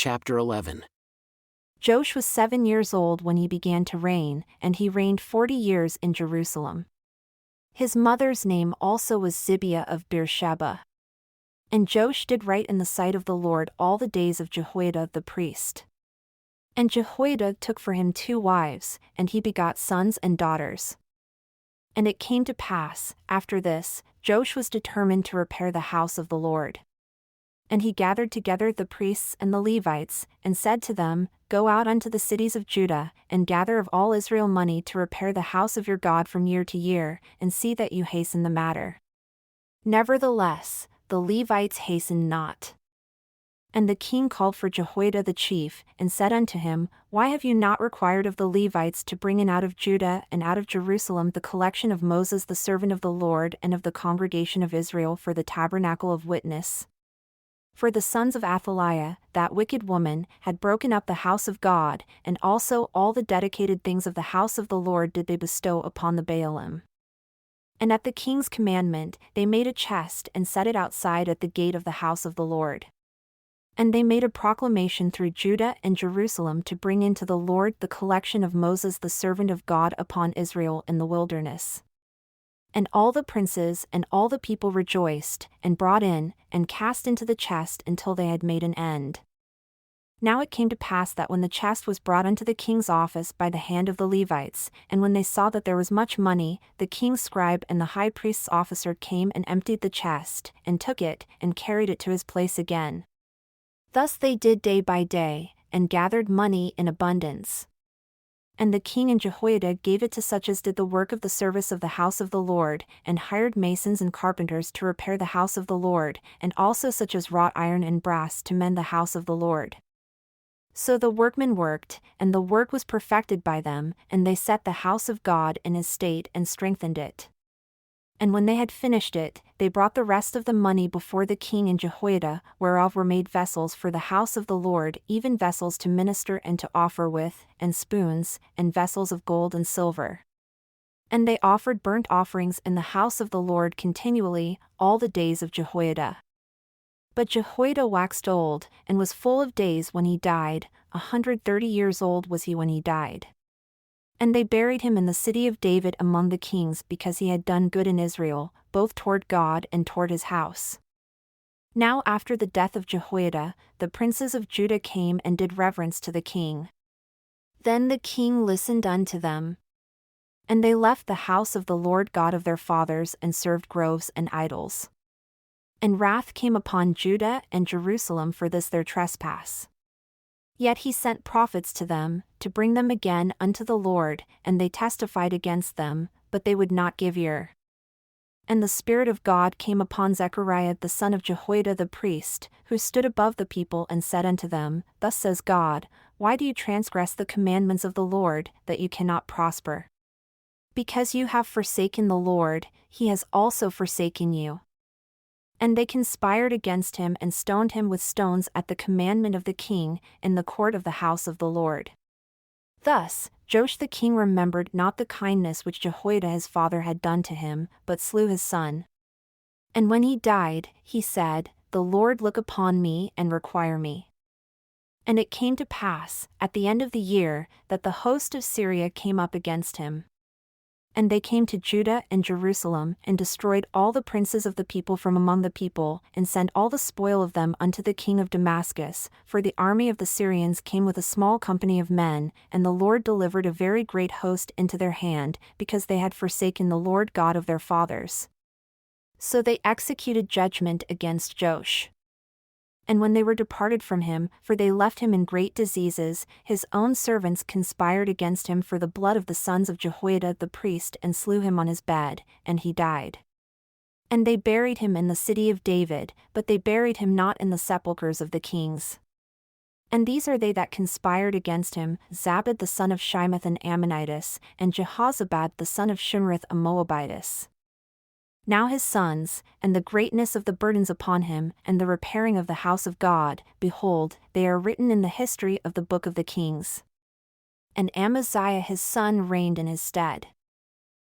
Chapter 11. Joash was 7 years old when he began to reign, and he reigned 40 years in Jerusalem. His mother's name also was Zibiah of Beersheba. And Joash did right in the sight of the Lord all the days of Jehoiada the priest. And Jehoiada took for him 2 wives, and he begot sons and daughters. And it came to pass, after this, Joash was determined to repair the house of the Lord. And he gathered together the priests and the Levites, and said to them, Go out unto the cities of Judah, and gather of all Israel money to repair the house of your God from year to year, and see that you hasten the matter. Nevertheless, the Levites hastened not. And the king called for Jehoiada the chief, and said unto him, Why have you not required of the Levites to bring in out of Judah and out of Jerusalem the collection of Moses the servant of the Lord and of the congregation of Israel for the tabernacle of witness? For the sons of Athaliah, that wicked woman, had broken up the house of God, and also all the dedicated things of the house of the Lord did they bestow upon the Baalim. And at the king's commandment, they made a chest and set it outside at the gate of the house of the Lord. And they made a proclamation through Judah and Jerusalem to bring into the Lord the collection of Moses the servant of God upon Israel in the wilderness. And all the princes and all the people rejoiced, and brought in, and cast into the chest until they had made an end. Now it came to pass that when the chest was brought unto the king's office by the hand of the Levites, and when they saw that there was much money, the king's scribe and the high priest's officer came and emptied the chest, and took it, and carried it to his place again. Thus they did day by day, and gathered money in abundance. And the king and Jehoiada gave it to such as did the work of the service of the house of the Lord, and hired masons and carpenters to repair the house of the Lord, and also such as wrought iron and brass to mend the house of the Lord. So the workmen worked, and the work was perfected by them, and they set the house of God in his state and strengthened it. And when they had finished it, they brought the rest of the money before the king and Jehoiada, whereof were made vessels for the house of the Lord, even vessels to minister and to offer with, and spoons, and vessels of gold and silver. And they offered burnt offerings in the house of the Lord continually, all the days of Jehoiada. But Jehoiada waxed old, and was full of days when he died, 130 years old was he when he died. And they buried him in the city of David among the kings because he had done good in Israel, both toward God and toward his house. Now after the death of Jehoiada, the princes of Judah came and did reverence to the king. Then the king listened unto them. And they left the house of the Lord God of their fathers and served groves and idols. And wrath came upon Judah and Jerusalem for this their trespass. Yet he sent prophets to them, to bring them again unto the Lord, and they testified against them, but they would not give ear. And the Spirit of God came upon Zechariah the son of Jehoiada the priest, who stood above the people and said unto them, Thus says God, Why do you transgress the commandments of the Lord, that you cannot prosper? Because you have forsaken the Lord, he has also forsaken you. And they conspired against him and stoned him with stones at the commandment of the king, in the court of the house of the Lord. Thus, Joash the king remembered not the kindness which Jehoiada his father had done to him, but slew his son. And when he died, he said, The Lord look upon me and require me. And it came to pass, at the end of the year, that the host of Syria came up against him. And they came to Judah and Jerusalem, and destroyed all the princes of the people from among the people, and sent all the spoil of them unto the king of Damascus, for the army of the Syrians came with a small company of men, and the Lord delivered a very great host into their hand, because they had forsaken the Lord God of their fathers. So they executed judgment against Joash. And when they were departed from him, for they left him in great diseases, his own servants conspired against him for the blood of the sons of Jehoiada the priest and slew him on his bed, and he died. And they buried him in the city of David, but they buried him not in the sepulchres of the kings. And these are they that conspired against him, Zabad the son of Shimeth an Ammonitess, and Jehozabad the son of Shimrith a Moabitess. Now his sons, and the greatness of the burdens upon him, and the repairing of the house of God, behold, they are written in the history of the book of the kings. And Amaziah his son reigned in his stead.